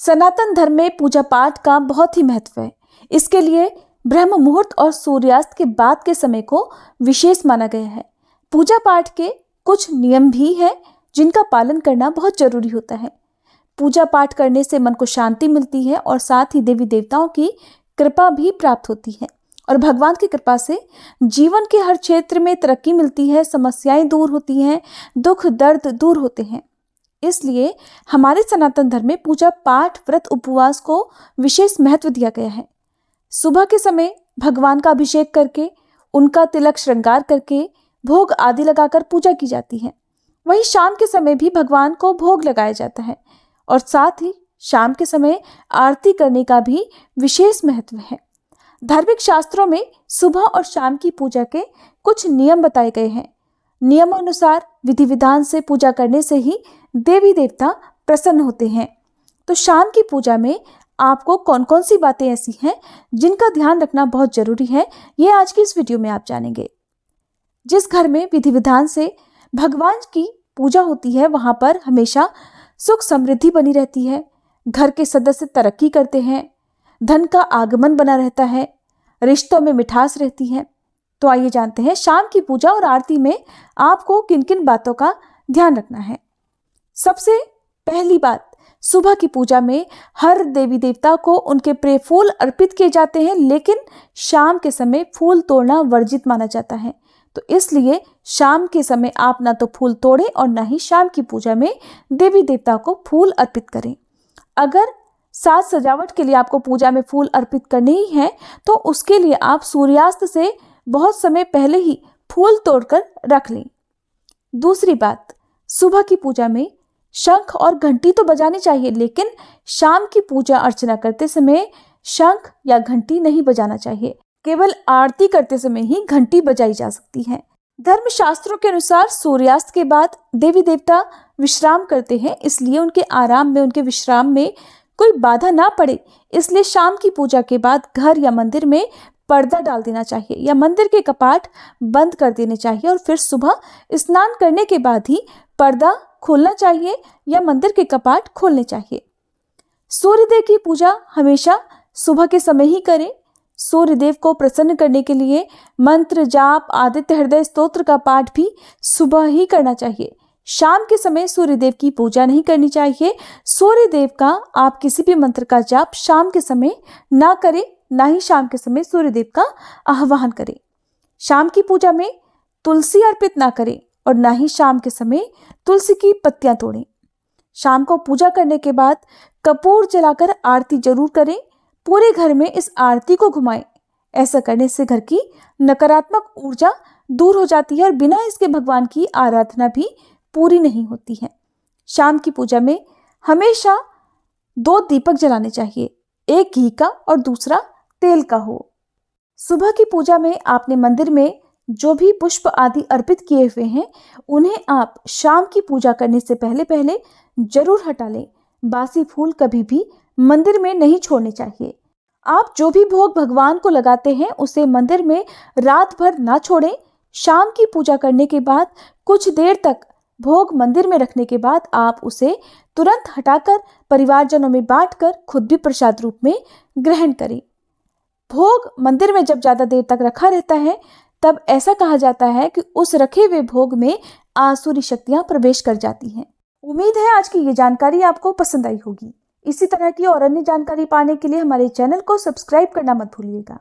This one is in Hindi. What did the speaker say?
सनातन धर्म में पूजा पाठ का बहुत ही महत्व है। इसके लिए ब्रह्म मुहूर्त और सूर्यास्त के बाद के समय को विशेष माना गया है। पूजा पाठ के कुछ नियम भी हैं जिनका पालन करना बहुत जरूरी होता है। पूजा पाठ करने से मन को शांति मिलती है और साथ ही देवी देवताओं की कृपा भी प्राप्त होती है और भगवान की कृपा से जीवन के हर क्षेत्र में तरक्की मिलती है, समस्याएं दूर होती हैं, दुख दर्द दूर होते हैं। इसलिए हमारे सनातन धर्म में पूजा पाठ, व्रत, उपवास को विशेष महत्व दिया गया है। सुबह के समय भगवान का अभिषेक करके, उनका तिलक श्रृंगार करके, भोग आदि लगाकर पूजा की जाती है। वहीं शाम के समय भी भगवान को भोग लगाया जाता है और साथ ही शाम के समय आरती करने का भी विशेष महत्व है। धार्मिक शास्त्रों में सुबह और शाम की पूजा के कुछ नियम बताए गए हैं। नियमानुसार विधि विधान से पूजा करने से ही देवी देवता प्रसन्न होते हैं। तो शाम की पूजा में आपको कौन कौन सी बातें ऐसी हैं जिनका ध्यान रखना बहुत जरूरी है, ये आज की इस वीडियो में आप जानेंगे। जिस घर में विधि विधान से भगवान की पूजा होती है वहां पर हमेशा सुख समृद्धि बनी रहती है, घर के सदस्य तरक्की करते हैं, धन का आगमन बना रहता है, रिश्तों में मिठास रहती है। तो आइए जानते हैं शाम की पूजा और आरती में आपको किन किन बातों का ध्यान रखना है। सबसे पहली बात, सुबह की पूजा में हर देवी देवता को उनके प्रिय फूल अर्पित किए जाते हैं, लेकिन शाम के समय फूल तोड़ना वर्जित माना जाता है। तो इसलिए शाम के समय आप ना तो फूल तोड़ें और ना ही शाम की पूजा में देवी देवता को फूल अर्पित करें। अगर साज सजावट के लिए आपको पूजा में फूल अर्पित करने ही हैं, तो उसके लिए आप सूर्यास्त से बहुत समय पहले ही फूल तोड़कर रख लें। दूसरी बात, सुबह की पूजा में शंख और घंटी तो बजानी चाहिए, लेकिन शाम की पूजा अर्चना करते समय शंख या घंटी नहीं बजाना चाहिए। केवल आरती करते समय ही घंटी बजाई जा सकती है। धर्मशास्त्रों के अनुसार सूर्यास्त के बाद देवी देवता विश्राम करते हैं, इसलिए उनके आराम में, उनके विश्राम में कोई बाधा ना पड़े, इसलिए शाम की पूजा के बाद घर या मंदिर में पर्दा डाल देना चाहिए या मंदिर के कपाट बंद कर देने चाहिए और फिर सुबह स्नान करने के बाद ही पर्दा खोलना चाहिए या मंदिर के कपाट खोलने चाहिए। सूर्यदेव की पूजा हमेशा सुबह के समय ही करें। सूर्यदेव को प्रसन्न करने के लिए मंत्र जाप, आदित्य हृदय स्तोत्र का पाठ भी सुबह ही करना चाहिए। शाम के समय सूर्यदेव की पूजा नहीं करनी चाहिए। सूर्यदेव का आप किसी भी मंत्र का जाप शाम के समय ना करें, ना ही शाम के समय सूर्यदेव का आह्वान करें। शाम की पूजा में तुलसी अर्पित ना करें और ना ही शाम के समय तुलसी की पत्तियां तोड़ें। शाम को पूजा करने के बाद कपूर जलाकर आरती जरूर करें। पूरे घर में इस आरती को घुमाएं। ऐसा करने से घर की नकारात्मक ऊर्जा दूर हो जाती है और बिना इसके भगवान की आराधना भी पूरी नहीं होती है। शाम की पूजा में हमेशा 2 दीपक जलाने चाहिए, एक घी का और दूसरा तेल का हो। सुबह की पूजा में आपने मंदिर में जो भी पुष्प आदि अर्पित किए हुए हैं, उन्हें आप शाम की पूजा करने से पहले पहले जरूर हटा लें। बासी फूल कभी भी मंदिर में नहीं छोड़ने चाहिए। आप जो भी भोग भगवान को लगाते हैं उसे मंदिर में रात भर ना छोड़ें। शाम की पूजा करने के बाद कुछ देर तक भोग मंदिर में रखने के बाद आप उसे तुरंत हटाकर परिवारजनों में बांटकर खुद भी प्रसाद रूप में ग्रहण करें। भोग मंदिर में जब ज्यादा देर तक रखा रहता है तब ऐसा कहा जाता है कि उस रखे हुए भोग में आसुरी शक्तियां प्रवेश कर जाती हैं। उम्मीद है आज की ये जानकारी आपको पसंद आई होगी। इसी तरह की और अन्य जानकारी पाने के लिए हमारे चैनल को सब्सक्राइब करना मत भूलिएगा।